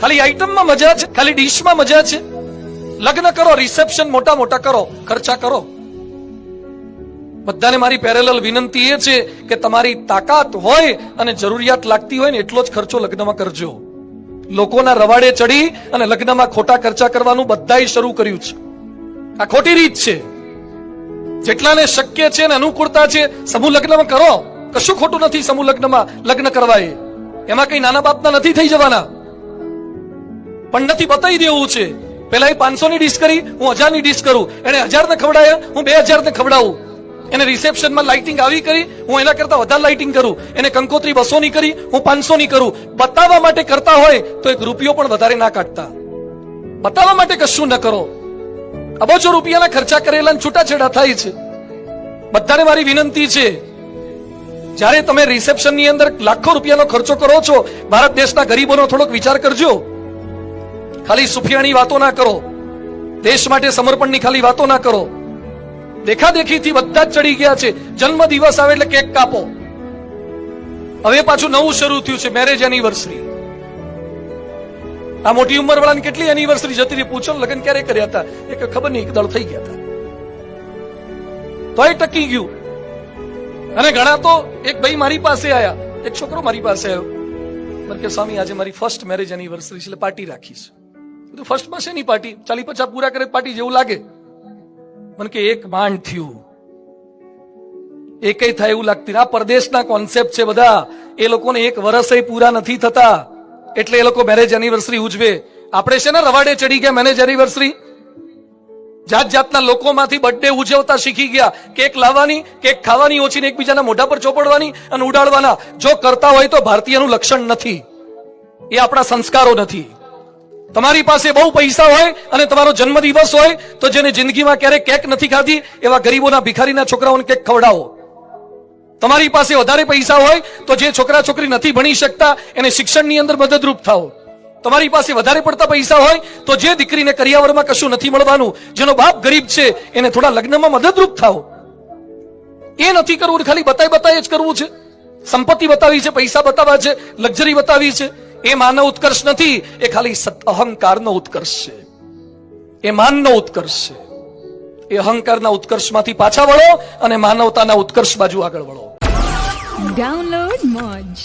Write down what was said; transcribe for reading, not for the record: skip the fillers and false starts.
ખાલી આઈટમમાં મજા છે, ખાલી ડીશમાં મજા છે. લગ્ન કરો, રિસેપ્શન મોટા મોટા કરો, ખર્ચા કરો. બધાને મારી પેરેલલ વિનંતી એ છે કે તમારી તાકાત હોય અને જરૂરિયાત લાગતી હોય ને એટલો જ ખર્ચો લગ્નમાં કરજો. લોકોના રવાડે ચડી અને લગ્નમાં ખોટા ખર્ચા કરવાનું બધાએ શરૂ કર્યું છે. આ ખોટી રીત છે. જેટલાને શક્ય છે અને અનુકૂળતા છે સમૂહ લગ્નમાં કરો. કશું ખોટું નથી સમૂહ લગ્નમાં લગ્ન કરવા. એમાં કઈ નાના બાપના નથી થઈ જવાના, પણ નથી બતાવી દેવું છે. પેલા એ 500 ની ડીશ કરી, હું 1000 ની ડીશ કરું. એને 1000 ને ખવડાયા, હું 2000 ને ખવડાવું. એને રિસેપ્શનમાં લાઇટિંગ આવી કરી, હું એના કરતા વધારે લાઇટિંગ કરું. એને કંકોત્રી 200 ની કરી, હું 500 ની કરું. બતાવવા માટે કરતા હોય તો એક રૂપિયો પણ વધારે ના કાઢતા. બતાવવા માટે કશું ન કરો. અબજો રૂપિયાના ખર્ચા કરેલા છૂટાછેડા થાય છે. બધાને મારી વિનંતી છે, જ્યારે તમે રિસેપ્શનની અંદર લાખો રૂપિયાનો ખર્ચો કરો છો, ભારત દેશના ગરીબોનો થોડોક વિચાર કરજો. ખાલી સુફિયાણી વાતો ના કરો. દેશ માટે સમર્પણની ખાલી વાતો ના કરો. દેખાદેખીથી બધા જ ચડી ગયા છે. જન્મ દિવસ આવે એટલે કેક કાપો. હવે પાછું નવું શરૂ થયું છે, મેરેજ એનિવર્સરી. આ મોટી ઉંમર વાળાની કેટલી એનિવર્સરી જતી રહી, પૂછો લગ્ન ક્યારે કર્યા હતા? એક ખબર નહીં, એક દળ થઈ ગયા હતા તોય ટકી ગયું. અને ઘણા તો, એક ભાઈ મારી પાસે આયા, એક છોકરો મારી પાસે આવ્યો, મને કે સ્વામી આજે મારી ફર્સ્ટ મેરેજ એનિવર્સરી છે એટલે પાર્ટી રાખીશ. બધું ફર્સ્ટમાં છે ની પાર્ટી, 40-50 પૂરા કરે પાર્ટી જેવું લાગે. મને કે એક માંડ થયું, એકય થાય એવું લાગતી. આ પરદેશના કોન્સેપ્ટ છે બધા. એ લોકોને એક વર્ષ પૂરા નથી થતા એટલે એ લોકો મેરેજ એનિવર્સરી ઉજવે. આપણે છે ને રવાડે ચડી ગયા મેરેજ એનિવર્સરી. જાત જાતના લોકોમાંથી બર્થડે ઉજવતા શીખી ગયા. કેક લાવવાની, કેક ખાવાની ઓછી ને એકબીજાના મોઢા પર ચોપડવાની અને ઉડાડવાના. જો કરતા હોય તો ભારતીયનું લક્ષણ નથી, એ આપણા સંસ્કારો નથી. તમારી પાસે બહુ પૈસા હોય અને તમારો જન્મદિવસ હોય તો જેને જિંદગીમાં ક્યારેક કેક નથી ખાધી એવા ગરીબોના ભિખારીના છોકરાઓને કેક ખવડાવો. તમારી પાસે વધારે પૈસા હોય તો જે છોકરા છોકરી નથી ભણી શકતા એને શિક્ષણની અંદર મદદરૂપ થાઓ. તમારી પાસે વધારે પડતા પૈસા હોય તો જે દીકરીને કરિયાવરમાં કશું નથી મળવાનું, જેનો બાપ ગરીબ છે, એને થોડા લગ્નમાં મદદરૂપ થાઓ. એ નથી કરવું, ખાલી બતાય જ કરવું છે. સંપત્તિ બતાવી છે, પૈસા બતાવવા છે, લક્ઝરી બતાવી છે. એ માનવ ઉત્કર્ષ નથી, એ ખાલી અહંકારનો ઉત્કર્ષ છે. એ માનનો ઉત્કર્ષ છે. એ અહંકારના ઉત્કર્ષમાંથી પાછા વળો અને માનવતાના ઉત્કર્ષ બાજુ આગળ વળો. ડાઉનલોડ મોજ.